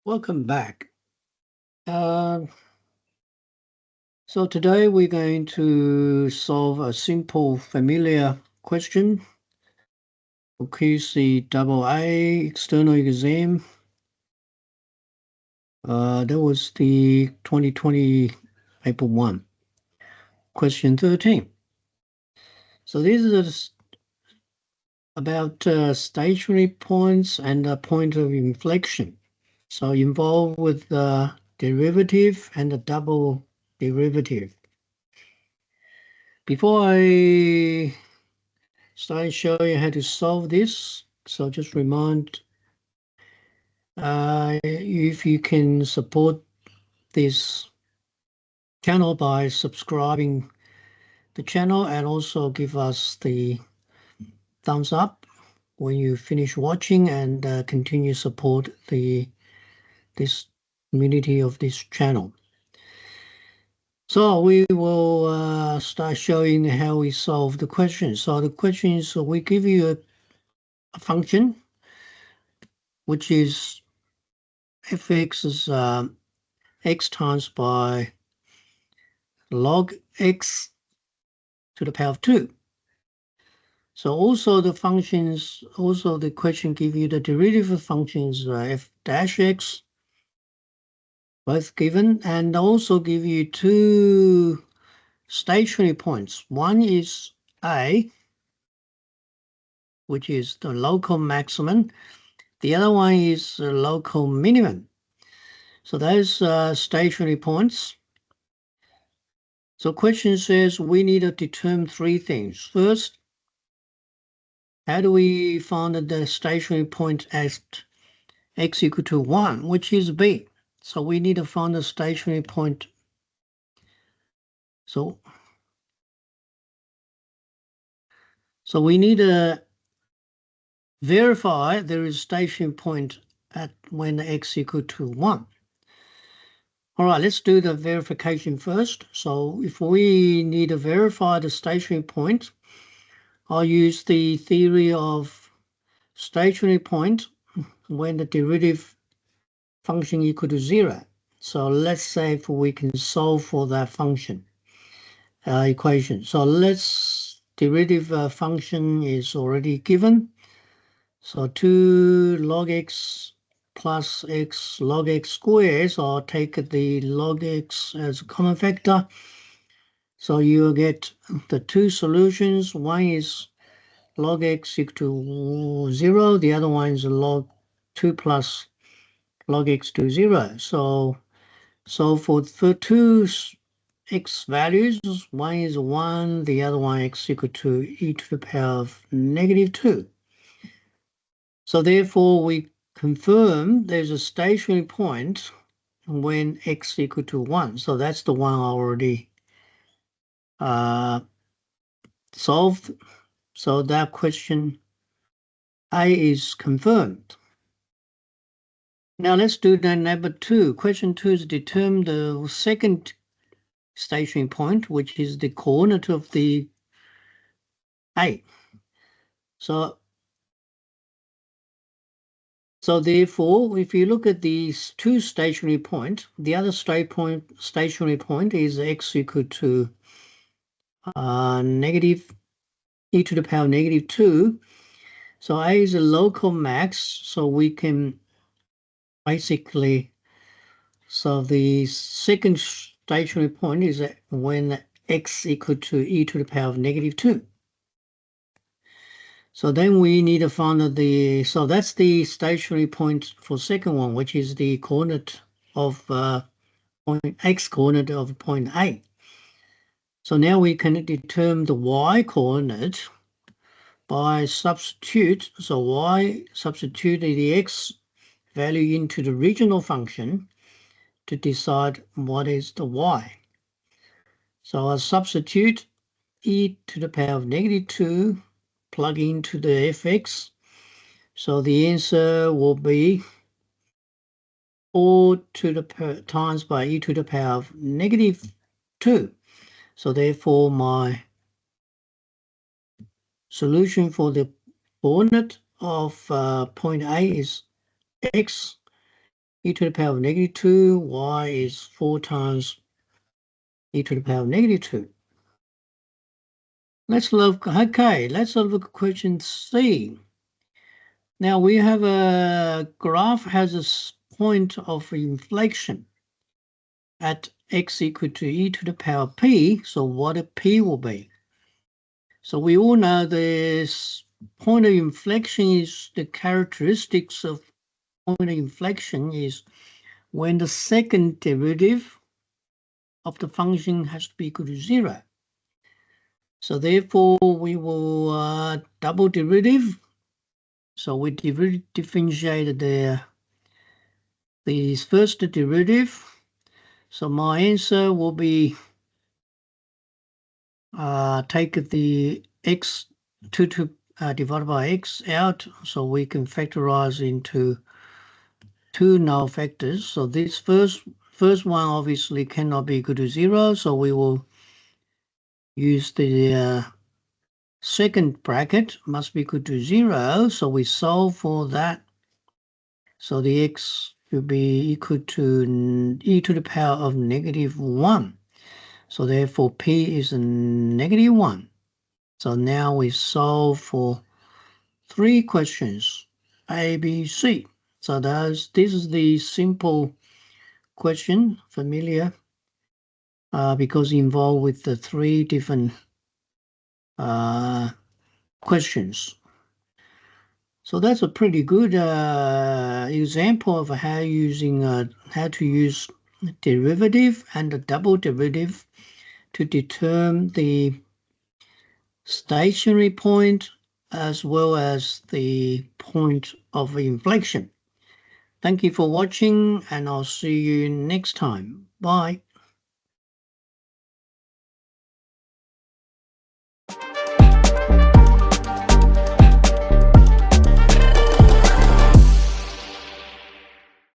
Welcome back. So today we're going to solve a simple familiar question for QCAA external exam. That was the 2020 paper 1, question 13. So this is about stationary points and a point of inflection. So involved with the derivative and the double derivative. Before I start showing you how to solve this, so just remind if you can support this channel by subscribing the channel and also give us the thumbs up when you finish watching and continue support this community of this channel. So we will start showing how we solve the question. So the question is, we give you a function which is fx is x times by log x to the power of 2. So also the functions, also the question give you the derivative of functions f dash x, both given, and also give you two stationary points. One is A, which is the local maximum. The other one is the local minimum. So those stationary points. So question says we need to determine three things. First, how do we find the stationary point at x equal to 1, which is B? So we need to find the stationary point. So we need to verify there is a stationary point at when x equal to 1. All right, let's do the verification first. So if we need to verify the stationary point, I'll use the theory of stationary point when the derivative function equal to 0. So let's say if we can solve for that function equation. So let's derivative function is already given. So 2 log x plus x log x squared. So I'll take the log x as a common factor. So you'll get the two solutions. One is log x equal to 0. The other one is log 2 plus log x to 0. So for two x values, one is 1, the other one x equal to e to the power of -2. So therefore, we confirm there's a stationary point when x equal to 1. So that's the one I already solved. So that question A is confirmed. Now let's do the number 2. Question 2 is determine the second stationary point, which is the coordinate of the A. So therefore, if you look at these two stationary points, the other stationary point is x equal to negative e to the power -2. So A is a local max, so we can basically, so the second stationary point is when x equal to e to the power of -2. So then we need to find so that's the stationary point for second one, which is the coordinate of point x coordinate of point A. So now we can determine the y coordinate by substitute. So y substitute the x value into the original function to decide what is the y. So I substitute e to the power of -2, plug into the fx. So the answer will be 4 to the times by e to the power of -2. So therefore my solution for the coordinate of point A is x e to the power of -2, y is 4 times e to the power of -2. Let's look at question C. Now we have a graph has a point of inflection at x equal to e to the power p, so what a p will be. So we all know this point of inflection is the characteristics of point of inflection is when the second derivative of the function has to be equal to 0. So therefore we will double derivative. So we differentiated the first derivative. So my answer will be take the x divided by x out, so we can factorize into two null factors. So this first one obviously cannot be equal to 0, so we will use the second bracket must be equal to 0, so we solve for that. So the x will be equal to e to the power of -1. So therefore p is a -1. So now we solve for 3 questions, A, B, C. So this is the simple question, familiar, because involved with the 3 different questions. So that's a pretty good example of how to use derivative and the double derivative to determine the stationary point as well as the point of inflection. Thank you for watching, and I'll see you next time. Bye.